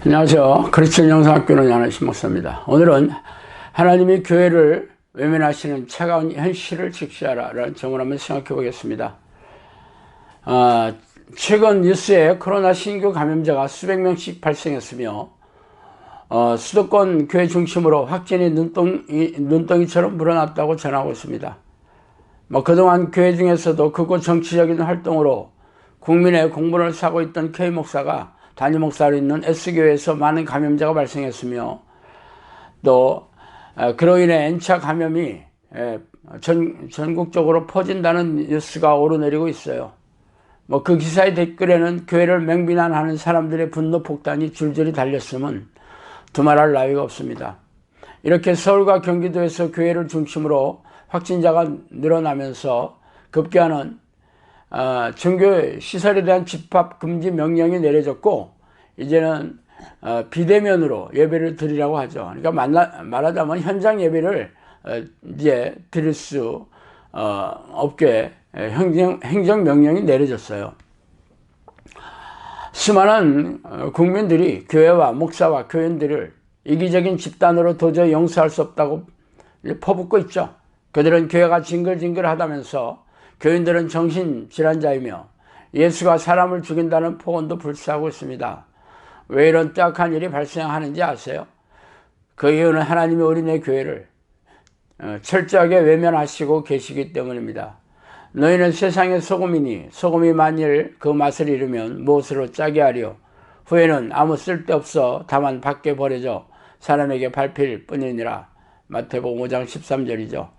안녕하세요. 크리스천 영상학교는 양한신 목사입니다. 오늘은 하나님이 교회를 외면하시는 차가운 현실을 직시하라 라는 제목을 한번 생각해 보겠습니다. 최근 뉴스에 코로나 신규 감염자가 수백 명씩 발생했으며 수도권 교회 중심으로 확진이 눈덩이처럼 불어났다고 전하고 있습니다. 그동안 교회 중에서도 크고 정치적인 활동으로 국민의 공분을 사고 있던 K 목사가 단임 목사로 있는 S교회에서 많은 감염자가 발생했으며 또 그로 인해 N차 감염이 전국적으로 퍼진다는 뉴스가 오르내리고 있어요. 그 기사의 댓글에는 교회를 맹비난하는 사람들의 분노 폭탄이 줄줄이 달렸음은 두말할 나위가 없습니다. 이렇게 서울과 경기도에서 교회를 중심으로 확진자가 늘어나면서 급기야는 종교 시설에 대한 집합 금지 명령이 내려졌고 이제는 비대면으로 예배를 드리라고 하죠. 그러니까 말하자면 현장 예배를 이제 드릴 수 없게 행정 명령이 내려졌어요. 수많은 국민들이 교회와 목사와 교인들을 이기적인 집단으로 도저히 용서할 수 없다고 퍼붓고 있죠. 그들은 교회가 징글징글하다면서 교인들은 정신질환자이며 예수가 사람을 죽인다는 폭언도 불사하고 있습니다. 왜 이런 딱한 일이 발생하는지 아세요? 그 이유는 하나님의 어린의 교회를 철저하게 외면하시고 계시기 때문입니다. 너희는 세상의 소금이니 소금이 만일 그 맛을 잃으면 무엇으로 짜게 하리요? 후에는 아무 쓸데없어 다만 밖에 버려져 사람에게 밟힐 뿐이니라. 마태복음 5장 13절이죠.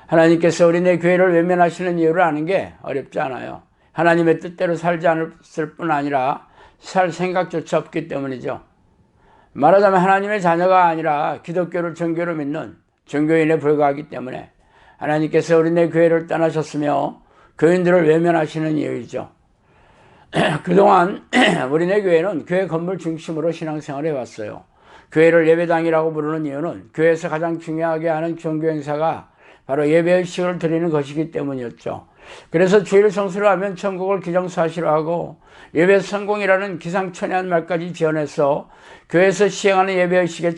하나님께서 어린의 교회를 외면하시는 이유를 아는 게 어렵지 않아요. 하나님의 뜻대로 살지 않을 뿐 아니라 살 생각조차 없기 때문이죠. 말하자면 하나님의 자녀가 아니라 기독교를 정교로 믿는 종교인에 불과하기 때문에 하나님께서 어린의 교회를 떠나셨으며 교인들을 외면하시는 이유이죠. 그동안 어린의 교회는 교회 건물 중심으로 신앙생활을 해왔어요. 교회를 예배당이라고 부르는 이유는 교회에서 가장 중요하게 하는 종교 행사가 바로 예배의식을 드리는 것이기 때문이었죠. 그래서 주일 성수를 하면 천국을 기정사실로 하고 예배 성공이라는 기상천외한 말까지 지어내서 교회에서 시행하는 예배의식에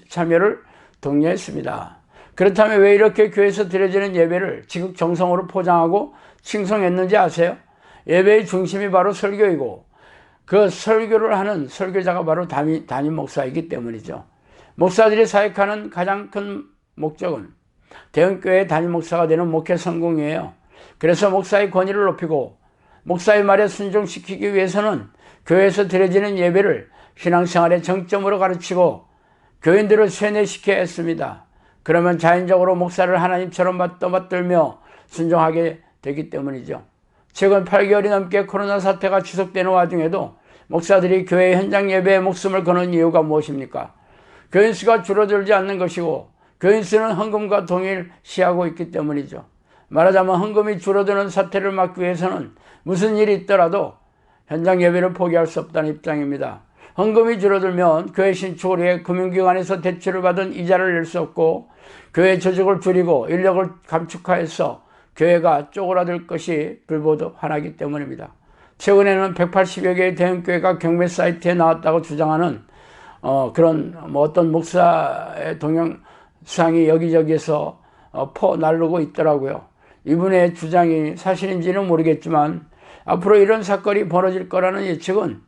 참여를 독려했습니다. 그렇다면 왜 이렇게 교회에서 드려지는 예배를 지극정성으로 포장하고 칭송했는지 아세요? 예배의 중심이 바로 설교이고 그 설교를 하는 설교자가 바로 담임 목사이기 때문이죠. 목사들이 사역하는 가장 큰 목적은 대형교회 담임 목사가 되는 목회 성공이에요. 그래서 목사의 권위를 높이고 목사의 말에 순종시키기 위해서는 교회에서 드려지는 예배를 신앙생활의 정점으로 가르치고 교인들을 세뇌시켜야 했습니다. 그러면 자연적으로 목사를 하나님처럼 맞들며 순종하게 되기 때문이죠. 최근 8개월이 넘게 코로나 사태가 지속되는 와중에도 목사들이 교회 현장 예배에 목숨을 거는 이유가 무엇입니까? 교인 수가 줄어들지 않는 것이고 교인 수는 헌금과 동일시하고 있기 때문이죠. 말하자면 헌금이 줄어드는 사태를 막기 위해서는 무슨 일이 있더라도 현장 예배를 포기할 수 없다는 입장입니다. 헌금이 줄어들면 교회 신축을 위해 금융기관에서 대출을 받은 이자를 낼 수 없고 교회 조직을 줄이고 인력을 감축하여서 교회가 쪼그라들 것이 불보듯 화나기 때문입니다. 최근에는 180여 개의 대형교회가 경매 사이트에 나왔다고 주장하는 그런 어떤 목사의 동영상이 여기저기에서 퍼날르고 있더라고요. 이분의 주장이 사실인지는 모르겠지만 앞으로 이런 사건이 벌어질 거라는 예측은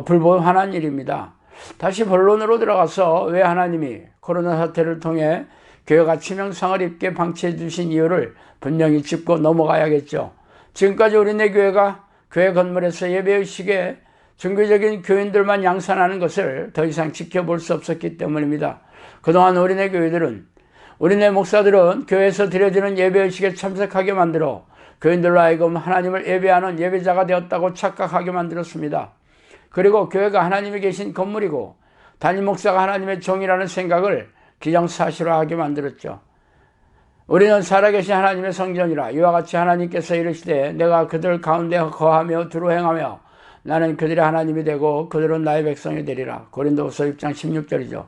불보듯 화난 일입니다. 다시 본론으로 들어가서 왜 하나님이 코로나 사태를 통해 교회가 치명상을 입게 방치해 주신 이유를 분명히 짚고 넘어가야겠죠. 지금까지 어린의 교회가 교회 건물에서 예배의식에 종교적인 교인들만 양산하는 것을 더 이상 지켜볼 수 없었기 때문입니다. 그동안 어린의 교회들은 우리네 목사들은 교회에서 드려지는 예배의식에 참석하게 만들어 교인들로 하여금 하나님을 예배하는 예배자가 되었다고 착각하게 만들었습니다. 그리고 교회가 하나님이 계신 건물이고 담임 목사가 하나님의 종이라는 생각을 기정사실화하게 만들었죠. 우리는 살아계신 하나님의 성전이라 이와 같이 하나님께서 이르시되 내가 그들 가운데 거하며 두루 행하며 나는 그들의 하나님이 되고 그들은 나의 백성이 되리라. 고린도후서 6장 16절이죠.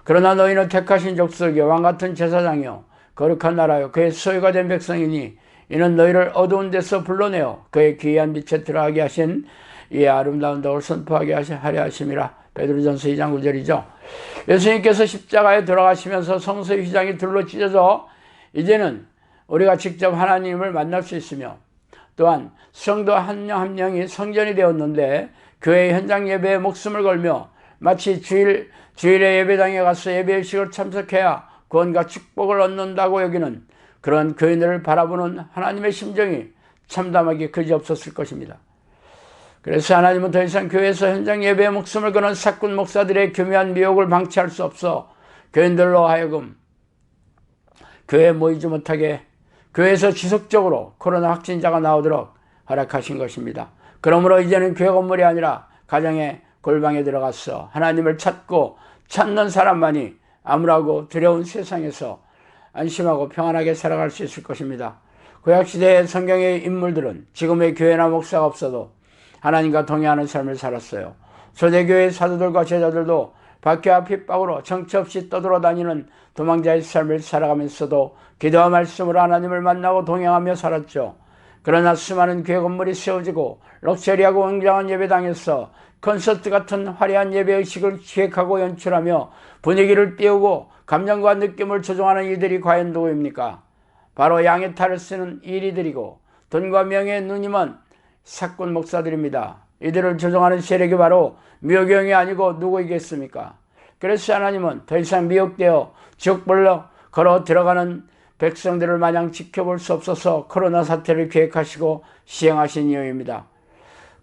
그러나 너희는 택하신 족속이요 왕같은 제사장이요 거룩한 나라요 그의 소유가 된 백성이니 이는 너희를 어두운 데서 불러내어 그의 기이한 빛에 들어가게 하신 이의 아름다운 덕을 선포하게 하려 하심이라. 베드로전서 2장 9절이죠. 예수님께서 십자가에 돌아가시면서 성소의 휘장이 둘로 찢어져 이제는 우리가 직접 하나님을 만날 수 있으며 또한 성도 한 명 한 명이 성전이 되었는데 교회 현장 예배에 목숨을 걸며 마치 주일에 예배당에 가서 예배의식을 참석해야 구원과 축복을 얻는다고 여기는 그런 교인들을 바라보는 하나님의 심정이 참담하게 그지없었을 것입니다. 그래서 하나님은 더 이상 교회에서 현장 예배에 목숨을 거는 사꾼 목사들의 교묘한 미혹을 방치할 수 없어 교인들로 하여금 교회에 모이지 못하게 교회에서 지속적으로 코로나 확진자가 나오도록 허락하신 것입니다. 그러므로 이제는 교회 건물이 아니라 가정의 골방에 들어가서 하나님을 찾고 찾는 사람만이 암울하고 두려운 세상에서 안심하고 평안하게 살아갈 수 있을 것입니다. 구약시대의 성경의 인물들은 지금의 교회나 목사가 없어도 하나님과 동행하는 삶을 살았어요. 초대교회의 사도들과 제자들도 박해와 핍박으로 정처 없이 떠돌아다니는 도망자의 삶을 살아가면서도 기도와 말씀으로 하나님을 만나고 동행하며 살았죠. 그러나 수많은 교회 건물이 세워지고 럭셔리하고 웅장한 예배당에서 콘서트 같은 화려한 예배의식을 기획하고 연출하며 분위기를 띄우고 감정과 느낌을 조종하는 이들이 과연 누구입니까? 바로 양의 탈을 쓰는 이리들이고 돈과 명예의 누님은 사꾼 목사들입니다. 이들을 조종하는 세력이 바로 미혹경이 아니고 누구이겠습니까? 그래서 하나님은 더 이상 미혹되어 지옥불로 걸어 들어가는 백성들을 마냥 지켜볼 수 없어서 코로나 사태를 계획하시고 시행하신 이유입니다.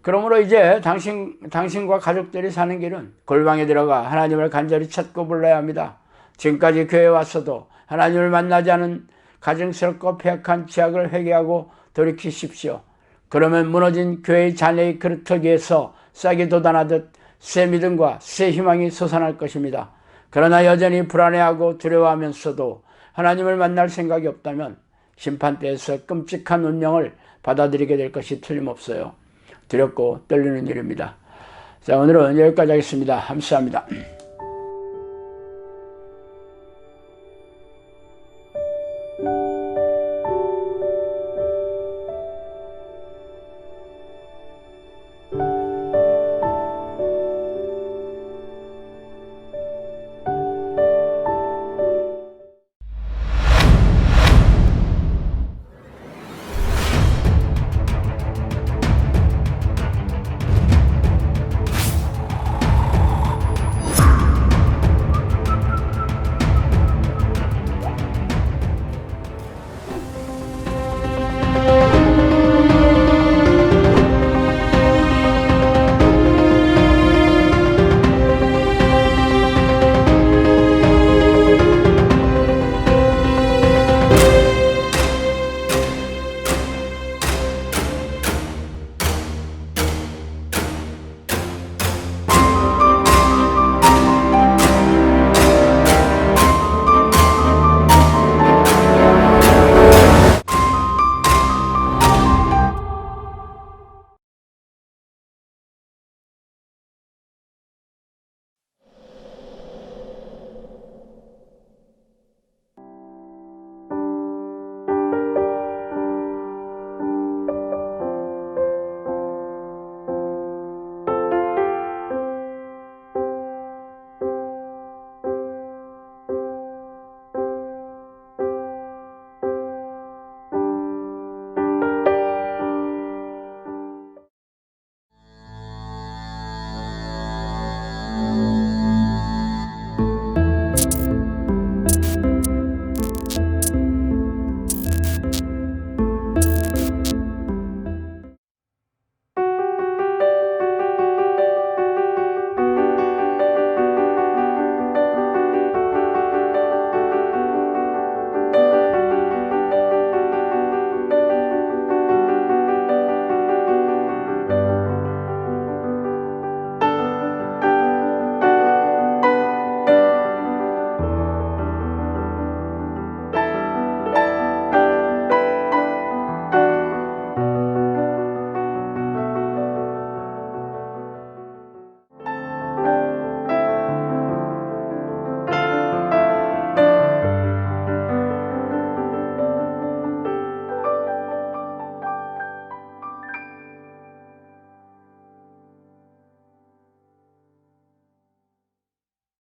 그러므로 이제 당신과 가족들이 사는 길은 골방에 들어가 하나님을 간절히 찾고 불러야 합니다. 지금까지 교회에 왔어도 하나님을 만나지 않은 가증스럽고 폐악한 죄악을 회개하고 돌이키십시오. 그러면 무너진 교회의 잔해의 그릇터기에서 싹이 돋아나듯 새 믿음과 새 희망이 솟아날 것입니다. 그러나 여전히 불안해하고 두려워하면서도 하나님을 만날 생각이 없다면 심판대에서 끔찍한 운명을 받아들이게 될 것이 틀림없어요. 두렵고 떨리는 일입니다. 자, 오늘은 여기까지 하겠습니다. 감사합니다.